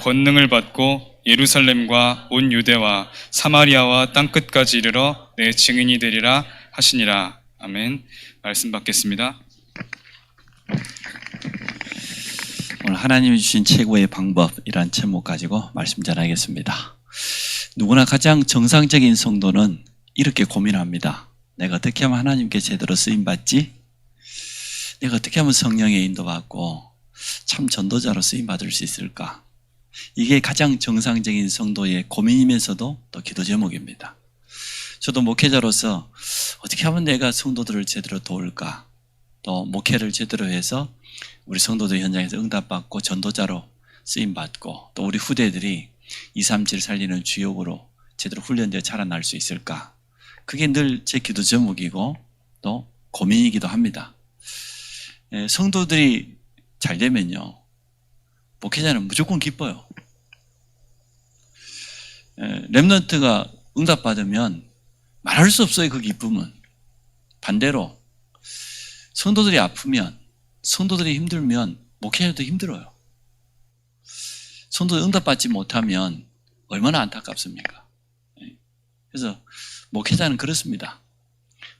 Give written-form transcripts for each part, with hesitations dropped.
권능을 받고 예루살렘과 온 유대와 사마리아와 땅끝까지 이르러 내 증인이 되리라 하시니라. 아멘. 말씀 받겠습니다. 오늘 하나님이 주신 최고의 방법이란 제목 가지고 말씀 전하겠습니다. 누구나 가장 정상적인 성도는 이렇게 고민합니다. 내가 어떻게 하면 하나님께 제대로 쓰임받지? 내가 어떻게 하면 성령의 인도받고 참 전도자로 쓰임받을 수 있을까? 이게 가장 정상적인 성도의 고민이면서도 또 기도 제목입니다. 저도 목회자로서 어떻게 하면 내가 성도들을 제대로 도울까? 또 목회를 제대로 해서 우리 성도들 현장에서 응답받고 전도자로 쓰임받고 또 우리 후대들이 237 살리는 주역으로 제대로 훈련되어 자라날 수 있을까? 그게 늘 제 기도 제목이고 또 고민이기도 합니다. 성도들이 잘 되면요, 목회자는 무조건 기뻐요. 렘넌트가 응답받으면 말할 수 없어요, 그 기쁨은. 반대로 성도들이 아프면, 성도들이 힘들면 목회자도 힘들어요. 성도들 응답받지 못하면 얼마나 안타깝습니까? 그래서 목회자는 그렇습니다.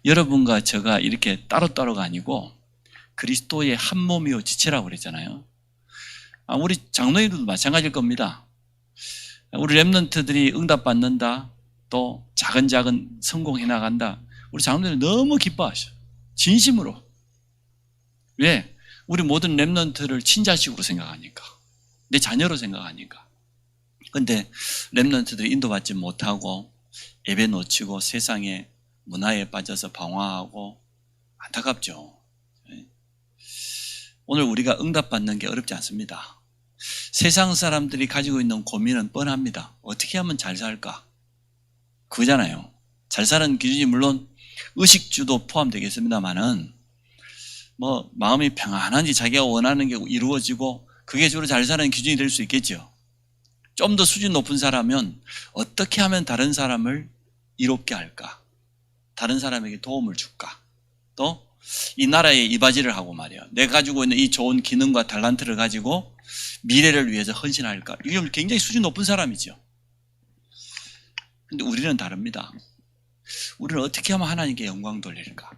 여러분과 제가 이렇게 따로따로가 아니고 그리스도의 한 몸이요 지체라고 그랬잖아요. 우리 장로님들도 마찬가지일 겁니다. 우리 렘넌트들이 응답받는다, 또 작은 성공해 나간다. 우리 장로님들 너무 기뻐하셔요. 진심으로. 왜? 우리 모든 렘넌트를 친자식으로 생각하니까, 내 자녀로 생각하니까. 근데 렘넌트들이 인도받지 못하고 예배 놓치고 세상의 문화에 빠져서 방황하고 안타깝죠. 오늘 우리가 응답받는 게 어렵지 않습니다. 세상 사람들이 가지고 있는 고민은 뻔합니다. 어떻게 하면 잘 살까? 그거잖아요. 잘 사는 기준이 물론 의식주도 포함되겠습니다만은 마음이 평안한지 자기가 원하는 게 이루어지고 그게 주로 잘 사는 기준이 될 수 있겠죠. 좀 더 수준 높은 사람은 어떻게 하면 다른 사람을 이롭게 할까? 다른 사람에게 도움을 줄까? 또 이 나라에 이바지를 하고 말이야. 내가 가지고 있는 이 좋은 기능과 탤런트를 가지고 미래를 위해서 헌신할까? 이게 굉장히 수준 높은 사람이죠. 근데 우리는 다릅니다. 우리는 어떻게 하면 하나님께 영광 돌릴까?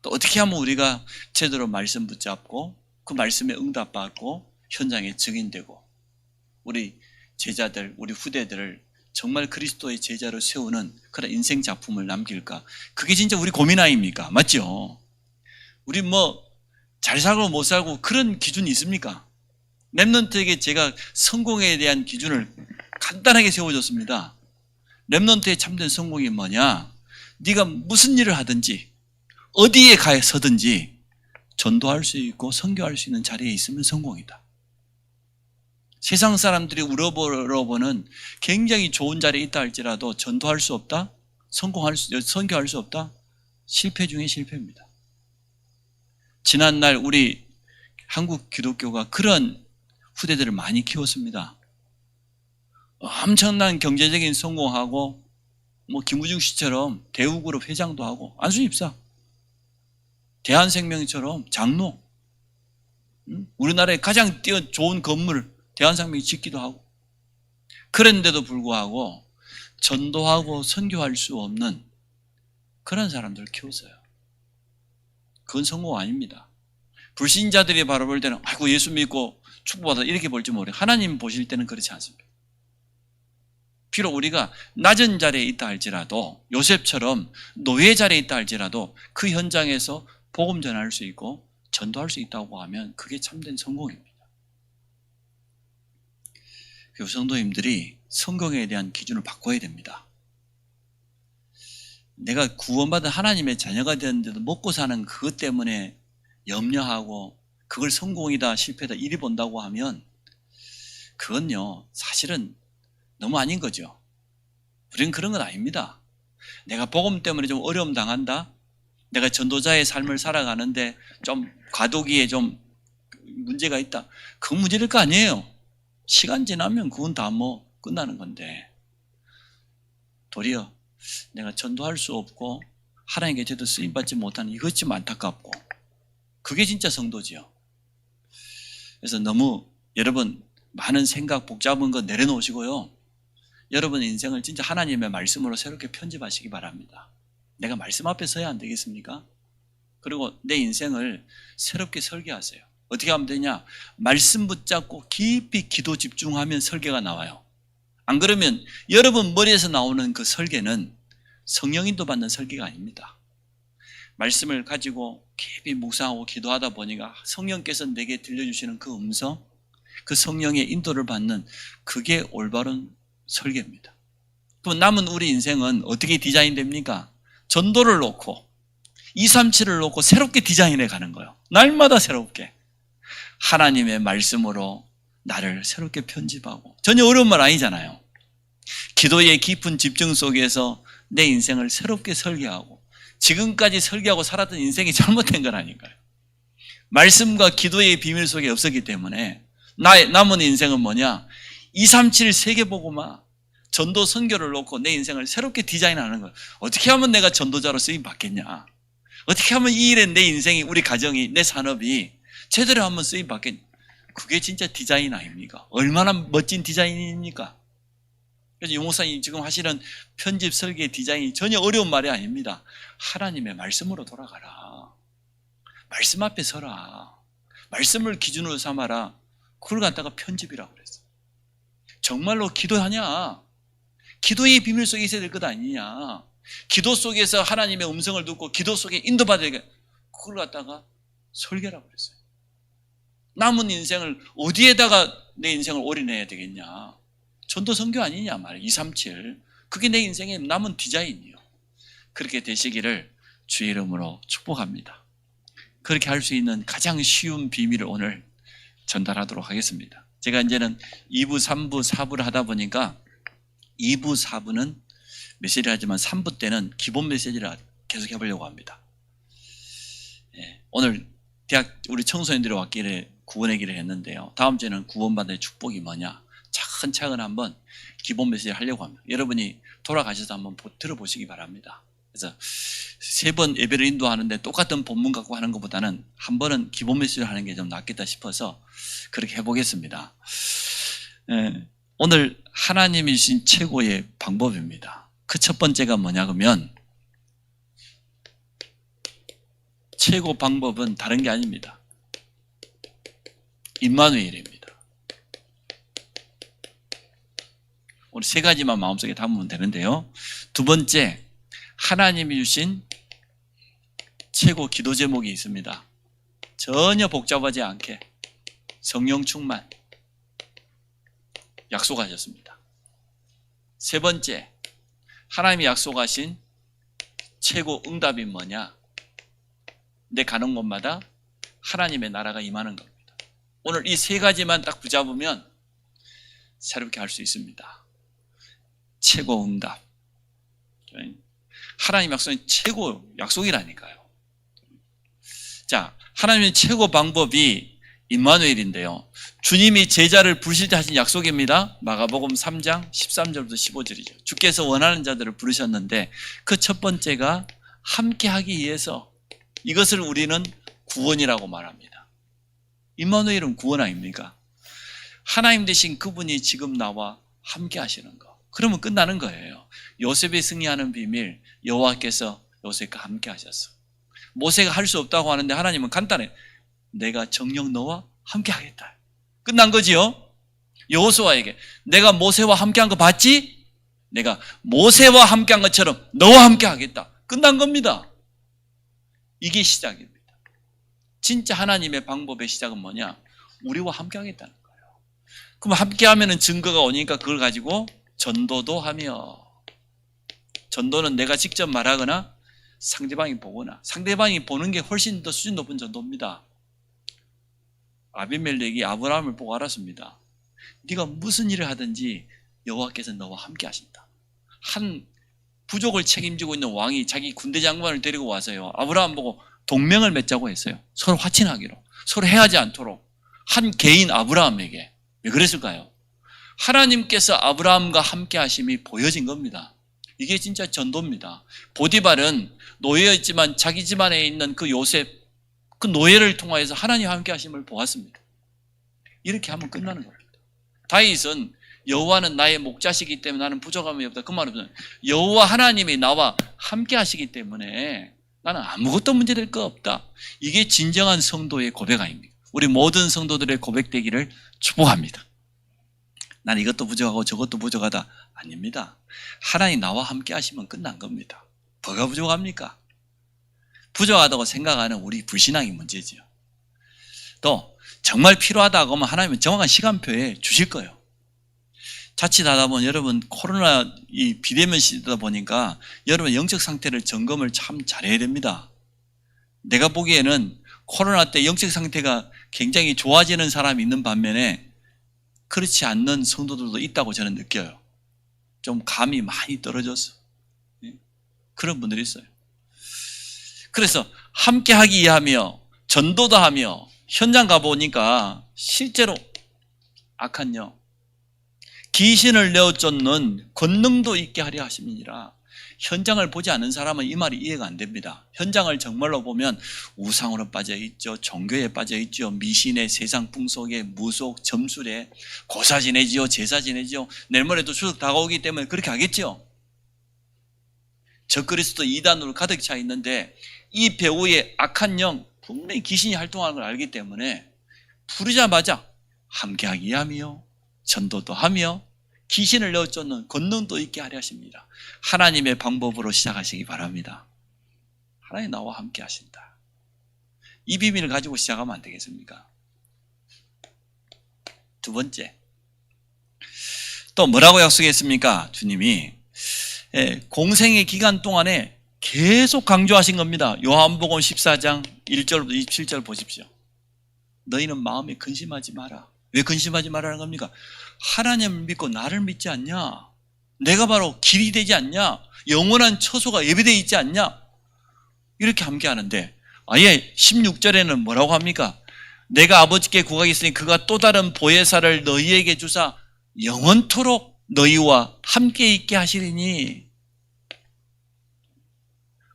또 어떻게 하면 우리가 제대로 말씀 붙잡고 그 말씀에 응답받고 현장에 증인되고 우리 제자들, 우리 후대들을 정말 그리스도의 제자로 세우는 그런 인생 작품을 남길까? 그게 진짜 우리 고민 아닙니까? 맞죠? 우리 잘 살고 못 살고 그런 기준이 있습니까? 렘넌트에게 제가 성공에 대한 기준을 간단하게 세워줬습니다. 렘넌트의 참된 성공이 뭐냐? 네가 무슨 일을 하든지 어디에 가 서든지 전도할 수 있고 선교할 수 있는 자리에 있으면 성공이다. 세상 사람들이 우러러보는 굉장히 좋은 자리에 있다 할지라도 전도할 수 없다? 선교할 수 없다? 실패 중에 실패입니다. 지난날 우리 한국 기독교가 그런 후대들을 많이 키웠습니다. 엄청난 경제적인 성공하고 김우중 씨처럼 대우그룹 회장도 하고 안수입사, 대한생명처럼 장로, 우리나라에 가장 좋은 건물 대한생명이 짓기도 하고, 그런데도 불구하고 전도하고 선교할 수 없는 그런 사람들을 키웠어요. 그건 성공 아닙니다. 불신자들이 바로 볼 때는 아이고 예수 믿고 축복받아 이렇게 볼지 모르겠어요. 하나님 보실 때는 그렇지 않습니다. 비록 우리가 낮은 자리에 있다 할지라도, 요셉처럼 노예 자리에 있다 할지라도 그 현장에서 복음 전할 수 있고 전도할 수 있다고 하면 그게 참된 성공입니다. 그 성도님들이 성공에 대한 기준을 바꿔야 됩니다. 내가 구원받은 하나님의 자녀가 되는데도 먹고 사는 그것 때문에 염려하고 그걸 성공이다 실패다 이리 본다고 하면 그건요 사실은 너무 아닌 거죠. 우리는 그런 건 아닙니다. 내가 복음 때문에 좀 어려움 당한다, 내가 전도자의 삶을 살아가는데 좀 과도기에 좀 문제가 있다, 그건 문제될 거 아니에요. 시간 지나면 그건 다 끝나는 건데, 도리어 내가 전도할 수 없고 하나님께 제대로 쓰임받지 못하는 이것 좀 안타깝고, 그게 진짜 성도지요. 그래서 너무 여러분 많은 생각 복잡한 거 내려놓으시고요. 여러분 인생을 진짜 하나님의 말씀으로 새롭게 편집하시기 바랍니다. 내가 말씀 앞에 서야 안 되겠습니까? 그리고 내 인생을 새롭게 설계하세요. 어떻게 하면 되냐? 말씀 붙잡고 깊이 기도 집중하면 설계가 나와요. 안 그러면 여러분 머리에서 나오는 그 설계는 성령인도 받는 설계가 아닙니다. 말씀을 가지고 깊이 묵상하고 기도하다 보니까 성령께서 내게 들려주시는 그 음성, 그 성령의 인도를 받는 그게 올바른 설계입니다. 그럼 남은 우리 인생은 어떻게 디자인됩니까? 전도를 놓고 237을 놓고 새롭게 디자인해 가는 거예요. 날마다 새롭게 하나님의 말씀으로 나를 새롭게 편집하고, 전혀 어려운 말 아니잖아요. 기도의 깊은 집중 속에서 내 인생을 새롭게 설계하고, 지금까지 설계하고 살았던 인생이 잘못된 거라니까요. 말씀과 기도의 비밀 속에 없었기 때문에 나의 남은 인생은 뭐냐? 237 세계보고마 전도 선교를 놓고 내 인생을 새롭게 디자인하는 거예요. 어떻게 하면 내가 전도자로 쓰임 받겠냐? 어떻게 하면 이 일에 내 인생이, 우리 가정이, 내 산업이 제대로 한번 쓰임 받겠냐? 그게 진짜 디자인 아닙니까? 얼마나 멋진 디자인입니까? 그래서 유 목사님 지금 하시는 편집 설계 디자인이 전혀 어려운 말이 아닙니다. 하나님의 말씀으로 돌아가라. 말씀 앞에 서라. 말씀을 기준으로 삼아라. 그걸 갖다가 편집이라고 그랬어. 정말로 기도하냐? 기도의 비밀 속에 있어야 될 것 아니냐? 기도 속에서 하나님의 음성을 듣고 기도 속에 인도받아야 될 것, 그걸 갖다가 설계라고 그랬어요. 남은 인생을 어디에다가 내 인생을 올인해야 되겠냐? 전도 선교 아니냐 말이에요. 237. 그게 내 인생의 남은 디자인이요. 그렇게 되시기를 주의 이름으로 축복합니다. 그렇게 할 수 있는 가장 쉬운 비밀을 오늘 전달하도록 하겠습니다. 제가 이제는 2부, 3부, 4부를 하다 보니까 2부, 4부는 메시지를 하지만 3부 때는 기본 메시지를 계속 해보려고 합니다. 오늘 대학 우리 청소년들이 왔기를 구원의 길을 했는데요. 다음 주에는 구원받을 축복이 뭐냐? 차근차근 한번 기본 메시지를 하려고 합니다. 여러분이 돌아가셔서 한번 들어보시기 바랍니다. 그래서 3번 예배를 인도하는데 똑같은 본문 갖고 하는 것보다는 한 번은 기본 메시지를 하는 게 좀 낫겠다 싶어서 그렇게 해보겠습니다. 오늘 하나님이 주신 최고의 방법입니다. 그 첫 번째가 뭐냐 그러면, 최고 방법은 다른 게 아닙니다. 임마누엘입니다. 오늘 3가지만 마음속에 담으면 되는데요. 두 번째, 하나님이 주신 최고 기도 제목이 있습니다. 전혀 복잡하지 않게 성령 충만 약속하셨습니다. 세 번째, 하나님이 약속하신 최고 응답이 뭐냐? 내 가는 곳마다 하나님의 나라가 임하는 겁니다. 오늘 이 3가지만 딱 붙잡으면 새롭게 할 수 있습니다. 최고 응답. 하나님 약속은 최고 약속이라니까요. 자, 하나님의 최고 방법이 임마누엘인데요. 주님이 제자를 부르실 때 하신 약속입니다. 마가복음 3장 13절부터 15절이죠. 주께서 원하는 자들을 부르셨는데 그 첫 번째가 함께하기 위해서, 이것을 우리는 구원이라고 말합니다. 임마누엘은 구원 아닙니까? 하나님 되신 그분이 지금 나와 함께 하시는 거. 그러면 끝나는 거예요. 요셉이 승리하는 비밀, 여호와께서 요셉과 함께 하셨어. 모세가 할 수 없다고 하는데 하나님은 간단해. 내가 정녕 너와 함께 하겠다. 끝난 거지요. 여호수아에게 내가 모세와 함께한 거 봤지? 내가 모세와 함께한 것처럼 너와 함께 하겠다. 끝난 겁니다. 이게 시작입니다. 진짜 하나님의 방법의 시작은 뭐냐? 우리와 함께 하겠다는 거예요. 그럼 함께 하면은 증거가 오니까 그걸 가지고 전도도 하며, 전도는 내가 직접 말하거나 상대방이 보거나, 상대방이 보는 게 훨씬 더 수준 높은 전도입니다. 아비멜렉이 아브라함을 보고 알았습니다. 네가 무슨 일을 하든지 여호와께서 너와 함께 하신다. 한 부족을 책임지고 있는 왕이 자기 군대 장관을 데리고 와서요, 아브라함 보고 동맹을 맺자고 했어요. 서로 화친하기로, 서로 해하지 않도록. 한 개인 아브라함에게. 왜 그랬을까요? 하나님께서 아브라함과 함께 하심이 보여진 겁니다. 이게 진짜 전도입니다. 보디발은 노예였지만 자기 집안에 있는 그 요셉, 그 노예를 통하여서 하나님과 함께 하심을 보았습니다. 이렇게 하면 끝나는 겁니다. 다윗은 여호와는 나의 목자시기 때문에 나는 부족함이 없다. 그 말은 여호와 하나님이 나와 함께 하시기 때문에 나는 아무것도 문제될 거 없다. 이게 진정한 성도의 고백 아닙니까? 우리 모든 성도들의 고백되기를 축복합니다. 난 이것도 부족하고 저것도 부족하다. 아닙니다. 하나님 나와 함께 하시면 끝난 겁니다. 뭐가 부족합니까? 부족하다고 생각하는 우리 불신앙이 문제지요. 또 정말 필요하다고 하면 하나님은 정확한 시간표에 주실 거예요. 자칫하다 보면 여러분 코로나 이 비대면 시대다 보니까 여러분 영적 상태를 점검을 참 잘해야 됩니다. 내가 보기에는 코로나 때 영적 상태가 굉장히 좋아지는 사람이 있는 반면에 그렇지 않는 성도들도 있다고 저는 느껴요. 좀 감이 많이 떨어졌어. 그런 분들이 있어요. 그래서 함께 하기 위하며 전도도 하며 현장 가보니까 실제로 악한 영 귀신을 내어 쫓는 권능도 있게 하려 하심이니라. 현장을 보지 않는 사람은 이 말이 이해가 안 됩니다. 현장을 정말로 보면 우상으로 빠져 있죠. 종교에 빠져 있죠. 미신에, 세상 풍속에, 무속, 점술에 고사 지내지요. 제사 지내지요. 내일 모레도 추석 다가오기 때문에 그렇게 하겠죠. 적그리스도 이단으로 가득 차 있는데 이 배후에 악한 영 분명히 귀신이 활동하는 걸 알기 때문에 부르자마자 함께하기 위하며 전도도 하며 귀신을 내어 쫓는 권능도 있게 하려 하십니다. 하나님의 방법으로 시작하시기 바랍니다. 하나님 나와 함께 하신다. 이 비밀을 가지고 시작하면 안 되겠습니까? 두 번째, 또 뭐라고 약속했습니까? 주님이 공생의 기간 동안에 계속 강조하신 겁니다. 요한복음 14장 1절부터 27절 보십시오. 너희는 마음에 근심하지 마라. 왜 근심하지 말라는 겁니까? 하나님을 믿고 나를 믿지 않냐? 내가 바로 길이 되지 않냐? 영원한 처소가 예비되어 있지 않냐? 이렇게 함께하는데 아예 16절에는 뭐라고 합니까? 내가 아버지께 구하겠으니 그가 또 다른 보혜사를 너희에게 주사 영원토록 너희와 함께 있게 하시리니.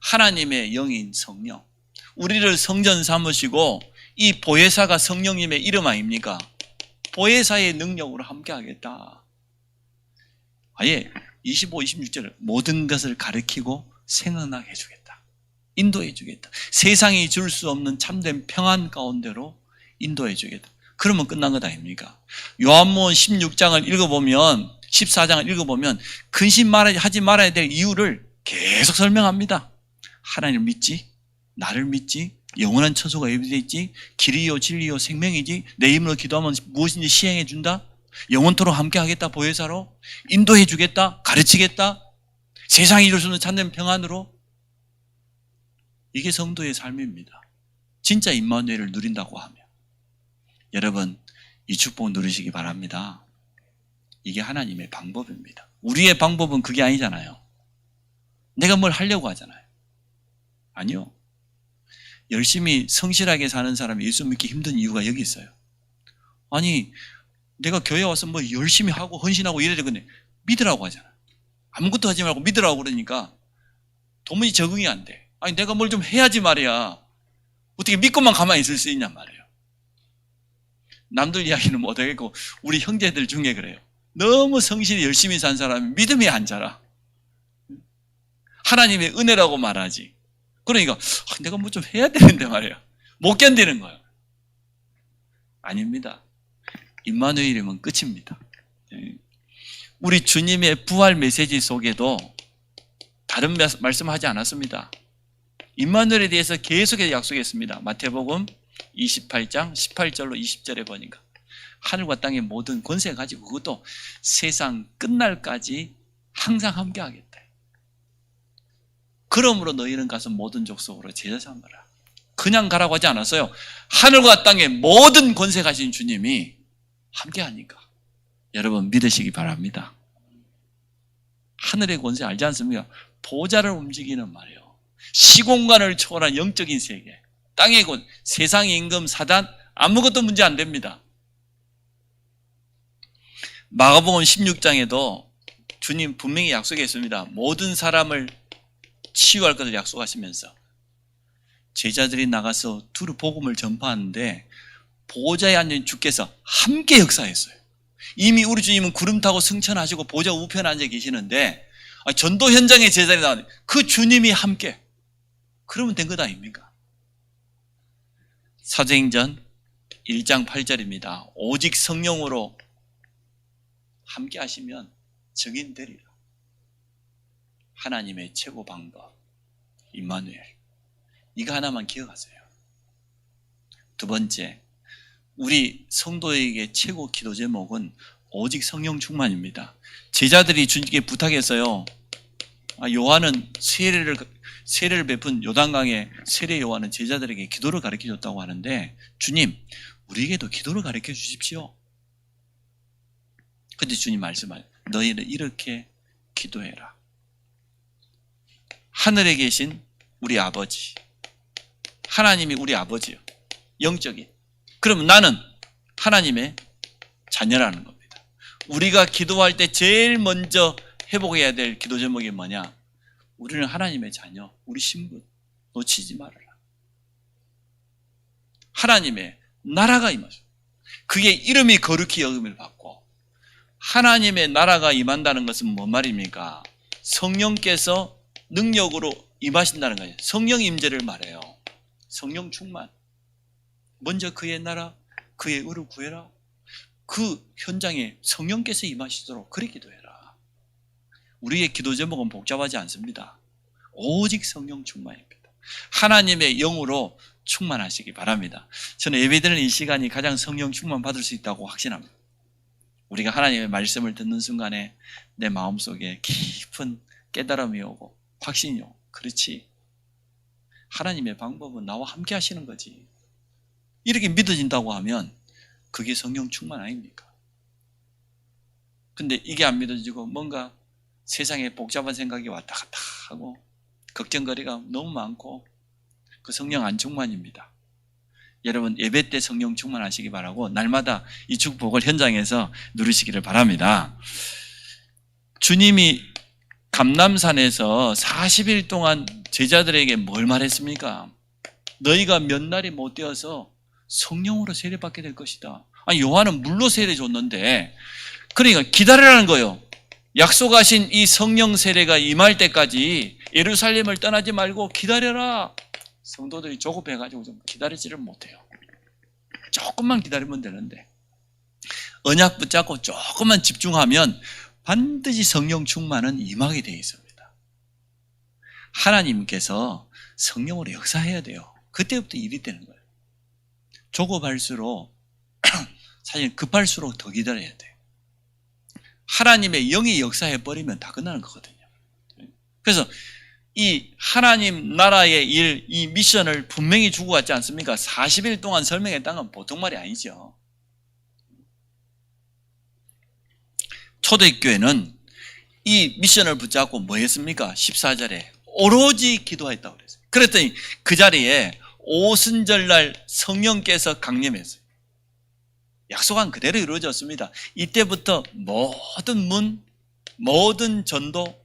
하나님의 영인 성령, 우리를 성전 삼으시고 이 보혜사가 성령님의 이름 아닙니까? 보혜사의 능력으로 함께 하겠다. 아예 25, 26절 모든 것을 가르치고 생각나게 해주겠다. 인도해 주겠다. 세상이 줄 수 없는 참된 평안 가운데로 인도해 주겠다. 그러면 끝난 것 아닙니까? 요한복음 16장을 읽어보면 14장을 읽어보면 근심하지 말아야 될 이유를 계속 설명합니다. 하나님을 믿지? 나를 믿지? 영원한 처소가 예비되어 있지? 길이요 진리요 생명이지? 내 이름으로 기도하면 무엇인지 시행해 준다? 영원토록 함께 하겠다. 보혜사로 인도해 주겠다. 가르치겠다. 세상이 줄 수 없는 참된 평안으로. 이게 성도의 삶입니다. 진짜 임마누엘을 누린다고 하면 여러분 이 축복을 누리시기 바랍니다. 이게 하나님의 방법입니다. 우리의 방법은 그게 아니잖아요. 내가 뭘 하려고 하잖아요. 아니요. 열심히 성실하게 사는 사람이 예수 믿기 힘든 이유가 여기 있어요. 아니 내가 교회 와서 뭐 열심히 하고 헌신하고 이래야 되는데 믿으라고 하잖아. 아무것도 하지 말고 믿으라고 그러니까 도무지 적응이 안 돼. 아니 내가 뭘 좀 해야지 말이야. 어떻게 믿고만 가만히 있을 수 있냔 말이에요. 남들 이야기는 못하겠고 우리 형제들 중에 그래요. 너무 성실히 열심히 산 사람이 믿음이 안 자라. 하나님의 은혜라고 말하지. 그러니까 내가 뭐 좀 해야 되는데 말이야. 못 견디는 거예요. 아닙니다. 임마누엘이면 끝입니다. 우리 주님의 부활 메시지 속에도 다른 말씀하지 않았습니다. 임마누엘에 대해서 계속해서 약속했습니다. 마태복음 28장 18절로 20절에 보니까 하늘과 땅의 모든 권세 가지고 그것도 세상 끝날까지 항상 함께 하겠다. 그러므로 너희는 가서 모든 족속으로 제자 삼으라. 그냥 가라고 하지 않았어요. 하늘과 땅의 모든 권세 가진 주님이 함께 하니까 여러분 믿으시기 바랍니다. 하늘의 권세 알지 않습니까? 보좌를 움직이는 말이에요. 시공간을 초월한 영적인 세계, 땅의 권, 세상의 임금 사단 아무것도 문제 안 됩니다. 마가복음 16장에도 주님 분명히 약속했습니다. 모든 사람을 치유할 것을 약속하시면서 제자들이 나가서 두루 복음을 전파하는데 보호자에 앉은 주께서 함께 역사했어요. 이미 우리 주님은 구름 타고 승천하시고 보좌 우편에 앉아 계시는데 전도 현장의 제자들이 나오는 그 주님이 함께 그러면 된 것 아닙니까? 사도행전 1장 8절입니다. 오직 성령으로 함께 하시면 증인되리라. 하나님의 최고 방법 임마누엘. 이거 하나만 기억하세요. 두 번째, 우리 성도에게 최고 기도 제목은 오직 성령 충만입니다. 제자들이 주님께 부탁했어요. 요한은 세례를 베푼 요단강의 세례 요한은 제자들에게 기도를 가르쳐줬다고 하는데 주님, 우리에게도 기도를 가르쳐 주십시오. 근데 주님 말씀하세요. 너희는 이렇게 기도해라. 하늘에 계신 우리 아버지, 하나님이 우리 아버지요. 영적인. 그러면 나는 하나님의 자녀라는 겁니다. 우리가 기도할 때 제일 먼저 회복해야 될 기도 제목이 뭐냐? 우리는 하나님의 자녀, 우리 신분 놓치지 말아라. 하나님의 나라가 임하죠. 그게 이름이 거룩히 여김을 받고 하나님의 나라가 임한다는 것은 뭔 말입니까? 성령께서 능력으로 임하신다는 거예요. 성령 임재를 말해요. 성령 충만. 먼저 그의 나라, 그의 의를 구해라. 그 현장에 성령께서 임하시도록 그렇게 기도해라. 우리의 기도 제목은 복잡하지 않습니다. 오직 성령 충만입니다. 하나님의 영으로 충만하시기 바랍니다. 저는 예배드리는 이 시간이 가장 성령 충만 받을 수 있다고 확신합니다. 우리가 하나님의 말씀을 듣는 순간에 내 마음속에 깊은 깨달음이 오고 확신이 오고, 그렇지, 하나님의 방법은 나와 함께 하시는 거지, 이렇게 믿어진다고 하면 그게 성령 충만 아닙니까? 근데 이게 안 믿어지고 뭔가 세상에 복잡한 생각이 왔다 갔다 하고 걱정거리가 너무 많고 그 성령 안 충만입니다. 여러분, 예배 때 성령 충만하시기 바라고 날마다 이 축복을 현장에서 누리시기를 바랍니다. 주님이 감람산에서 40일 동안 제자들에게 뭘 말했습니까? 너희가 몇 날이 못 되어서 성령으로 세례받게 될 것이다. 아니, 요한은 물로 세례 줬는데, 그러니까 기다리라는 거예요. 약속하신 이 성령 세례가 임할 때까지 예루살렘을 떠나지 말고 기다려라. 성도들이 조급해가지고 좀 기다리지를 못해요. 조금만 기다리면 되는데, 언약 붙잡고 조금만 집중하면 반드시 성령 충만은 임하게 되어 있습니다. 하나님께서 성령으로 역사해야 돼요. 그때부터 일이 되는 거예요. 조급할수록 사실 급할수록 더 기다려야 돼요. 하나님의 영이 역사해버리면 다 끝나는 거거든요. 그래서 이 하나님 나라의 일, 이 미션을 분명히 주고 갔지 않습니까? 40일 동안 설명했다는 건 보통 말이 아니죠. 초대교회는 이 미션을 붙잡고 뭐 했습니까? 14절에 오로지 기도했다고 그랬어요. 그랬더니 그 자리에 오순절날 성령께서 강림했어요. 약속한 그대로 이루어졌습니다. 이때부터 모든 문, 모든 전도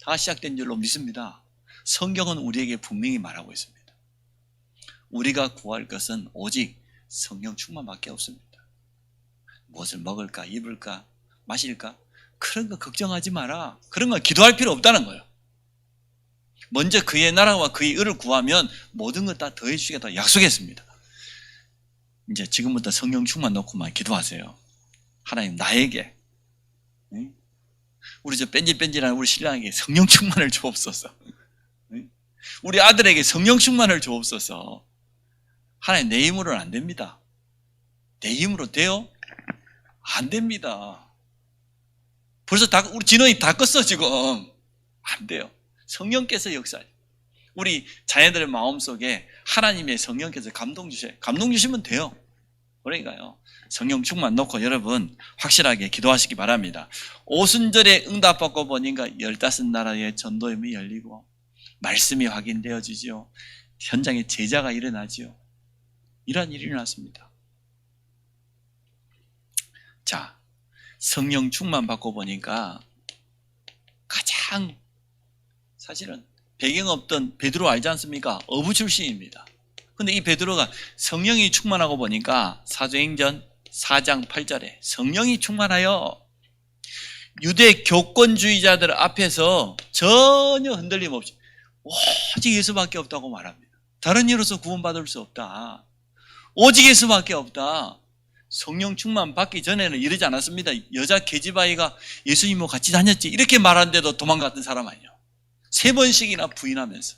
다 시작된 줄로 믿습니다. 성경은 우리에게 분명히 말하고 있습니다. 우리가 구할 것은 오직 성령 충만밖에 없습니다. 무엇을 먹을까, 입을까, 마실까? 그런 거 걱정하지 마라. 그런 거 기도할 필요 없다는 거예요. 먼저 그의 나라와 그의 의를 구하면 모든 것 다 더해 주시겠다 약속했습니다. 이제 지금부터 성령 충만 놓고만 기도하세요. 하나님, 나에게, 우리 저 뺀질뺀질한 우리 신랑에게 성령 충만을 주옵소서. 우리 아들에게 성령 충만을 주옵소서. 하나님, 내 힘으로는 안 됩니다. 내 힘으로 돼요? 안 됩니다. 벌써 우리 진원이 다 껐어 지금. 안 돼요. 성령께서 역사해요. 우리 자녀들의 마음속에 하나님의 성령께서 감동 주셔요. 감동 주시면 돼요. 그러니까요, 성령 충만 놓고 여러분 확실하게 기도하시기 바랍니다. 오순절에 응답받고 보니까 15나라의 전도임이 열리고 말씀이 확인되어지죠. 현장에 제자가 일어나죠. 이런 일이 일어났습니다. 자, 성령 충만 받고 보니까 가장 사실은 배경 없던 베드로 알지 않습니까? 어부 출신입니다. 근데 이 베드로가 성령이 충만하고 보니까 사도행전 4장 8절에 성령이 충만하여 유대 교권주의자들 앞에서 전혀 흔들림 없이 오직 예수밖에 없다고 말합니다. 다른 이로서 구원받을 수 없다. 오직 예수밖에 없다. 성령 충만 받기 전에는 이러지 않았습니다. 여자 계집아이가 예수님과 같이 다녔지 이렇게 말하는데도 도망갔던 사람 아니에요. 3번씩이나 부인하면서.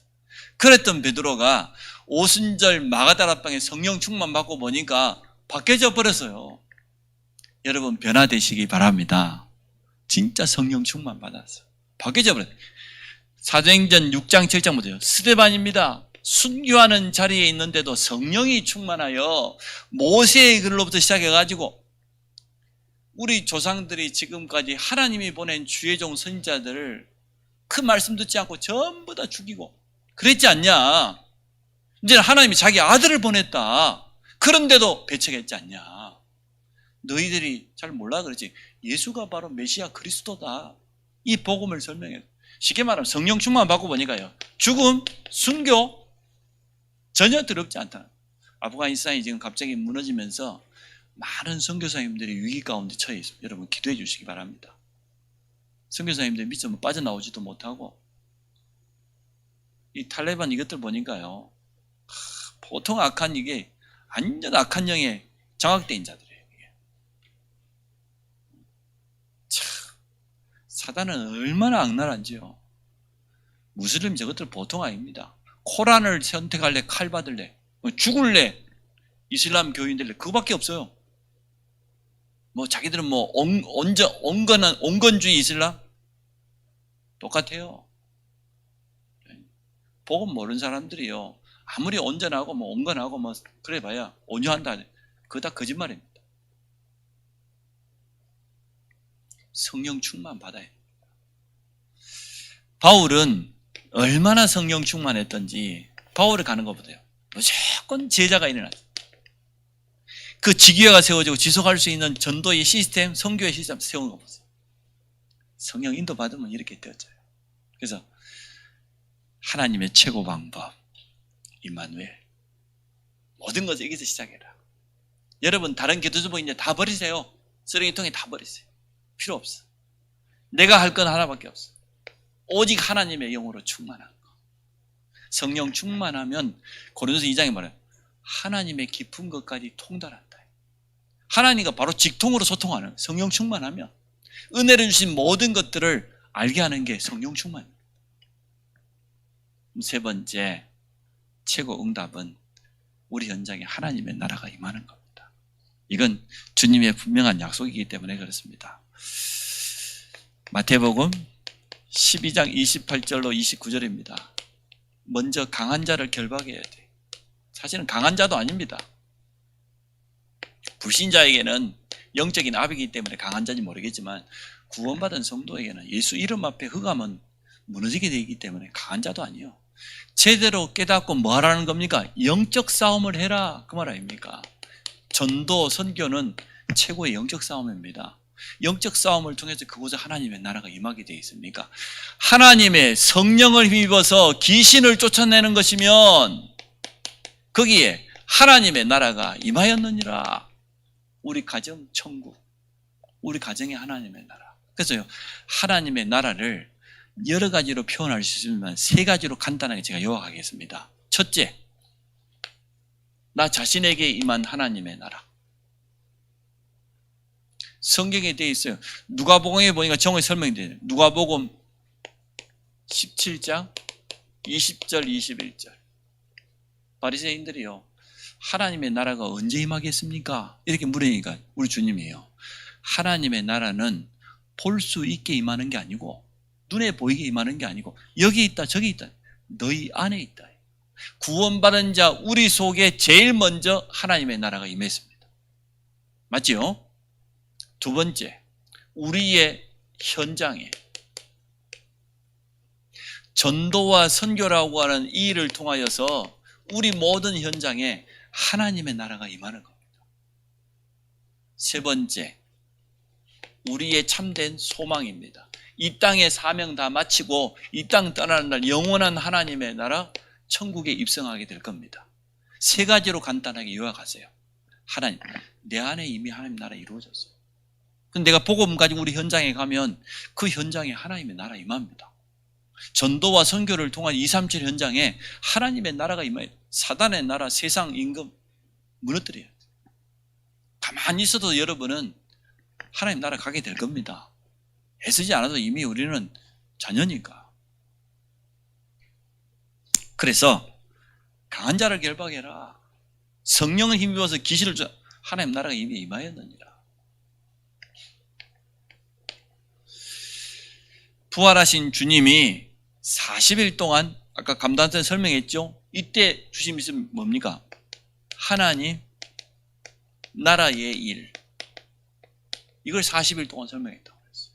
그랬던 베드로가 오순절 마가다라방에 성령 충만 받고 보니까 바뀌어져 버렸어요. 여러분 변화되시기 바랍니다. 진짜 성령 충만 받았어. 바뀌어져 버렸어요. 사도행전 6장 7장 보세요. 스데반입니다. 순교하는 자리에 있는데도 성령이 충만하여 모세의 글로부터 시작해가지고 우리 조상들이 지금까지 하나님이 보낸 주의 종 선지자들을 그 말씀 듣지 않고 전부 다 죽이고 그랬지 않냐. 이제는 하나님이 자기 아들을 보냈다. 그런데도 배척했지 않냐. 너희들이 잘 몰라 그러지. 예수가 바로 메시아 그리스도다. 이 복음을 설명해. 쉽게 말하면 성령 충만 받고 보니까요. 죽음, 순교 전혀 더럽지 않다. 아프가니스탄이 지금 갑자기 무너지면서 많은 선교사님들이 위기 가운데 처해 있습니다. 여러분 기도해 주시기 바랍니다. 선교사님들 미처 빠져나오지도 못하고 이 탈레반 이것들 보니까요. 보통 악한 이게 완전 악한 영에 장악된 자들이에요. 이게. 참, 사단은 얼마나 악랄한지요. 무슬림 저것들 보통 아닙니다. 코란을 선택할래, 칼 받을래, 죽을래, 이슬람 교인들래 그거밖에 없어요. 뭐 자기들은 뭐 온건주의 이슬람 똑같아요. 복음 모르는 사람들이요. 아무리 온전하고 뭐 온건하고 뭐 그래봐야 온유한다. 그거 다 거짓말입니다. 성령 충만 받아야 됩니다. 바울은 얼마나 성령 충만했던지 바울을 가는 것보다요. 무조건 제자가 일어났어요. 그 지기회가 세워지고 지속할 수 있는 전도의 시스템, 선교의 시스템 세운 거 보세요. 성령 인도 받으면 이렇게 되어져요. 그래서 하나님의 최고 방법 임마누엘 모든 것을 여기서 시작해라. 여러분 다른 기도주보 이제 다 버리세요. 쓰레기통에 다 버리세요. 필요 없어. 내가 할 건 하나밖에 없어. 오직 하나님의 영으로 충만한 거. 성령 충만하면 고린도서 2장에 말해요. 하나님의 깊은 것까지 통달한다. 하나님과 바로 직통으로 소통하는 성령 충만하면 은혜를 주신 모든 것들을 알게 하는 게 성령 충만입니다. 세 번째 최고 응답은 우리 현장에 하나님의 나라가 임하는 겁니다. 이건 주님의 분명한 약속이기 때문에 그렇습니다. 마태복음 12장 28절로 29절입니다. 먼저 강한 자를 결박해야 돼. 사실은 강한 자도 아닙니다. 불신자에게는 영적인 압이기 때문에 강한 자인지 모르겠지만 구원받은 성도에게는 예수 이름 앞에 흑암은 무너지게 되기 때문에 강한 자도 아니에요. 제대로 깨닫고 뭐 하라는 겁니까? 영적 싸움을 해라 그 말 아닙니까? 전도, 선교는 최고의 영적 싸움입니다. 영적 싸움을 통해서 그곳에 하나님의 나라가 임하게 되어 있습니까? 하나님의 성령을 힘입어서 귀신을 쫓아내는 것이면 거기에 하나님의 나라가 임하였느니라. 우리 가정 천국, 우리 가정의 하나님의 나라. 그래서요 하나님의 나라를 여러 가지로 표현할 수 있지만 세 가지로 간단하게 제가 요약하겠습니다. 첫째, 나 자신에게 임한 하나님의 나라. 성경에 되어 있어요. 누가복음에 보니까 정확히 설명이 돼요. 누가복음 17장 20절 21절. 바리새인들이요. 하나님의 나라가 언제 임하겠습니까? 이렇게 물으니까 우리 주님이에요. 하나님의 나라는 볼 수 있게 임하는 게 아니고 눈에 보이게 임하는 게 아니고 여기 있다 저기 있다. 너희 안에 있다. 구원받은 자 우리 속에 제일 먼저 하나님의 나라가 임했습니다. 맞죠? 두 번째, 우리의 현장에 전도와 선교라고 하는 이 일을 통하여서 우리 모든 현장에 하나님의 나라가 임하는 겁니다. 세 번째, 우리의 참된 소망입니다. 이 땅의 사명 다 마치고 이 땅 떠나는 날 영원한 하나님의 나라 천국에 입성하게 될 겁니다. 세 가지로 간단하게 요약하세요. 하나님, 내 안에 이미 하나님 나라 이루어졌어요. 근데 내가 복음 가지고 우리 현장에 가면 그 현장에 하나님의 나라 임합니다. 전도와 선교를 통한 237 현장에 하나님의 나라가 임해요. 사단의 나라, 세상 임금 무너뜨려요. 가만히 있어도 여러분은 하나님 나라 가게 될 겁니다. 애쓰지 않아도 이미 우리는 자녀니까. 그래서 강한 자를 결박해라. 성령을 힘입어서 기시를 줘. 하나님 나라가 이미 임하였느니라. 부활하신 주님이 40일 동안 아까 감독한테 설명했죠. 이때 주신 말씀이 뭡니까? 하나님 나라의 일. 이걸 40일 동안 설명했다고 했어요.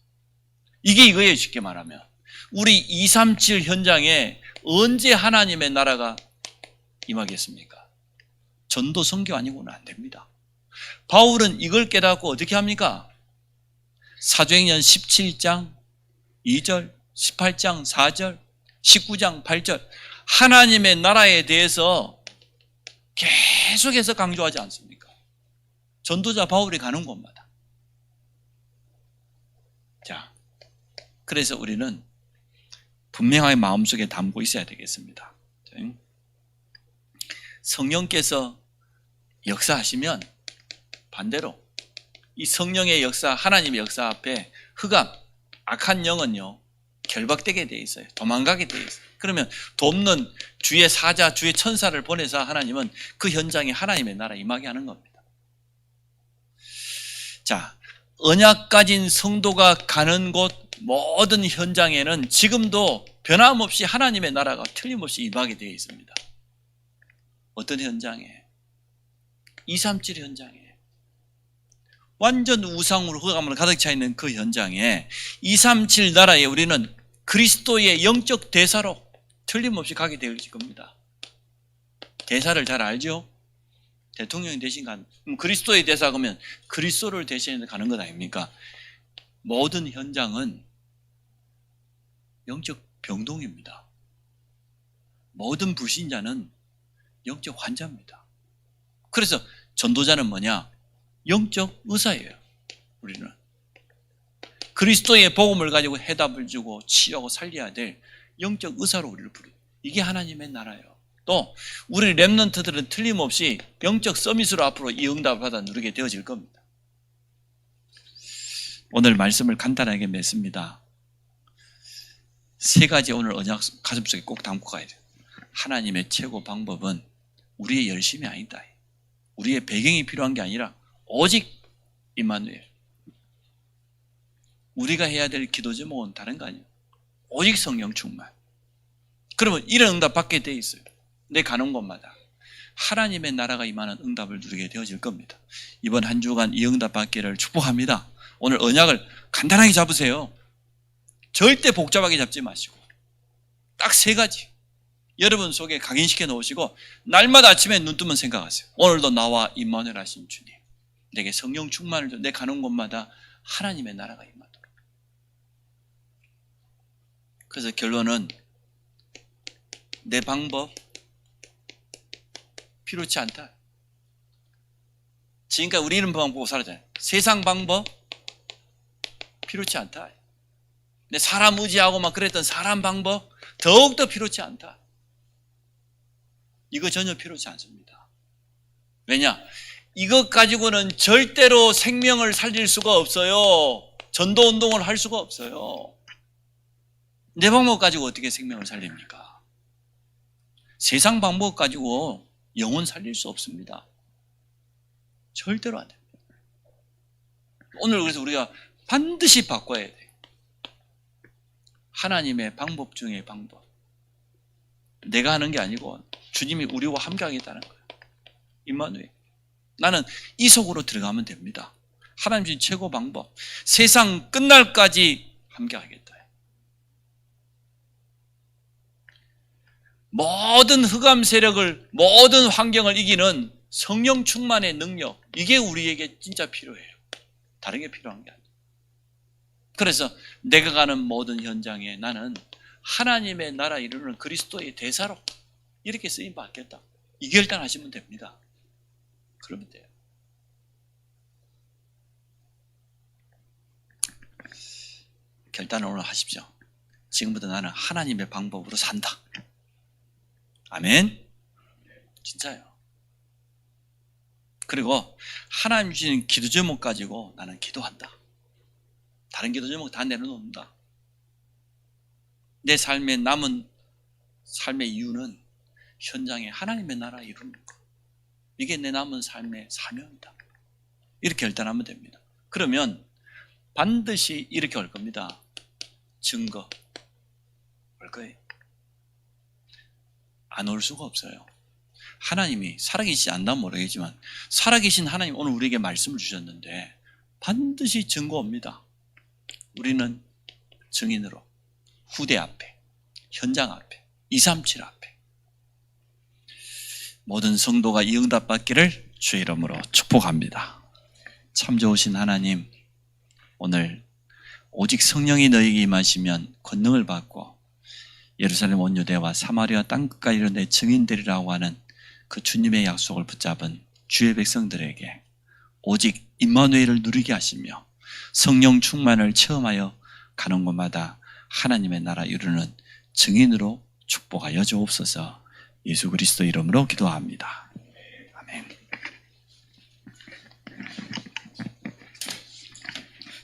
이게 이거예요. 쉽게 말하면 우리 237 현장에 언제 하나님의 나라가 임하겠습니까? 전도 선교 아니고는 안 됩니다. 바울은 이걸 깨닫고 어떻게 합니까? 사도행전 17장 2절, 18장 4절, 19장 8절 하나님의 나라에 대해서 계속해서 강조하지 않습니까? 전도자 바울이 가는 곳마다. 자, 그래서 우리는 분명하게 마음속에 담고 있어야 되겠습니다. 성령께서 역사하시면 반대로 이 성령의 역사, 하나님의 역사 앞에 흑암, 악한 영은요 결박되게 돼 있어요. 도망가게 돼 있어요. 그러면 돕는 주의 사자, 주의 천사를 보내서 하나님은 그 현장에 하나님의 나라 임하게 하는 겁니다. 자, 언약 가진 성도가 가는 곳 모든 현장에는 지금도 변함없이 하나님의 나라가 틀림없이 임하게 되어 있습니다. 어떤 현장에? 237 현장에. 완전 우상으로 흑암으로 가득 차 있는 그 현장에 237 나라에 우리는 그리스도의 영적 대사로 틀림없이 가게 될 겁니다. 대사를 잘 알죠? 대통령이 대신 가는. 그리스도의 대사 그러면 그리스도를 대신해 가는 것 아닙니까? 모든 현장은 영적 병동입니다. 모든 불신자는 영적 환자입니다. 그래서 전도자는 뭐냐? 영적 의사예요. 우리는 그리스도의 복음을 가지고 해답을 주고 치유하고 살려야 될 영적 의사로 우리를 부르요. 이게 하나님의 나라예요. 또 우리 렘넌트들은 틀림없이 영적 서밋으로 앞으로 이 응답을 받아 누리게 되어질 겁니다. 오늘 말씀을 간단하게 맺습니다. 세 가지 오늘 언약 가슴속에 꼭 담고 가야 돼요. 하나님의 최고 방법은 우리의 열심이 아니다. 우리의 배경이 필요한 게 아니라 오직 임마누엘. 우리가 해야 될 기도 제목은 다른 거 아니에요. 오직 성령 충만. 그러면 이런 응답 받게 돼 있어요. 내 가는 곳마다 하나님의 나라가 임하는 응답을 누리게 되어질 겁니다. 이번 한 주간 이 응답 받기를 축복합니다. 오늘 언약을 간단하게 잡으세요. 절대 복잡하게 잡지 마시고 딱 세 가지 여러분 속에 각인시켜 놓으시고 날마다 아침에 눈 뜨면 생각하세요. 오늘도 나와 임마누엘 하신 주님, 내게 성령 충만을 줘. 내 가는 곳마다 하나님의 나라가 임하도록. 그래서 결론은 내 방법 필요치 않다. 지금까지 우리 이런 방법 보고 살았잖아요. 세상 방법 필요치 않다. 내 사람 의지하고 막 그랬던 사람 방법 더욱더 필요치 않다. 이거 전혀 필요치 않습니다. 왜냐? 이것 가지고는 절대로 생명을 살릴 수가 없어요. 전도운동을 할 수가 없어요. 내 방법 가지고 어떻게 생명을 살립니까? 세상 방법 가지고 영혼 살릴 수 없습니다. 절대로 안 됩니다. 오늘 그래서 우리가 반드시 바꿔야 돼요. 하나님의 방법 중의 방법. 내가 하는 게 아니고 주님이 우리와 함께 하겠다는 거예요. 임마누엘. 나는 이 속으로 들어가면 됩니다. 하나님 주신 최고 방법. 세상 끝날까지 함께 하겠다. 모든 흑암 세력을, 모든 환경을 이기는 성령 충만의 능력, 이게 우리에게 진짜 필요해요. 다른 게 필요한 게 아니에요. 그래서 내가 가는 모든 현장에 나는 하나님의 나라 이루는 그리스도의 대사로 이렇게 쓰임 받겠다. 이 결단하시면 됩니다. 그러면 돼요. 결단을 오늘 하십시오. 지금부터 나는 하나님의 방법으로 산다. 아멘. 진짜요. 그리고 하나님 주신 기도 제목 가지고 나는 기도한다. 다른 기도 제목 다 내려놓는다. 내 삶의 남은 삶의 이유는 현장에 하나님의 나라 이루는 것. 이게 내 남은 삶의 사명이다. 이렇게 결단하면 됩니다. 그러면 반드시 이렇게 올 겁니다. 증거 올 거예요. 안 올 수가 없어요. 하나님이 살아계시지 않나 모르겠지만 살아계신 하나님 오늘 우리에게 말씀을 주셨는데 반드시 증거 옵니다. 우리는 증인으로 후대 앞에, 현장 앞에, 237 앞에 모든 성도가 이 응답 받기를 주의 이름으로 축복합니다. 참 좋으신 하나님, 오늘 오직 성령이 너에게 임하시면 권능을 받고 예루살렘 온 유대와 사마리아 땅끝까지 이르러 내 증인되리라고 하는 그 주님의 약속을 붙잡은 주의 백성들에게 오직 임마누엘을 누리게 하시며 성령 충만을 체험하여 가는 곳마다 하나님의 나라 이루는 증인으로 축복하여 주옵소서. 예수 그리스도 이름으로 기도합니다. 아멘.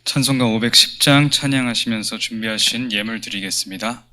찬송가 510장 찬양하시면서 준비하신 예물 드리겠습니다.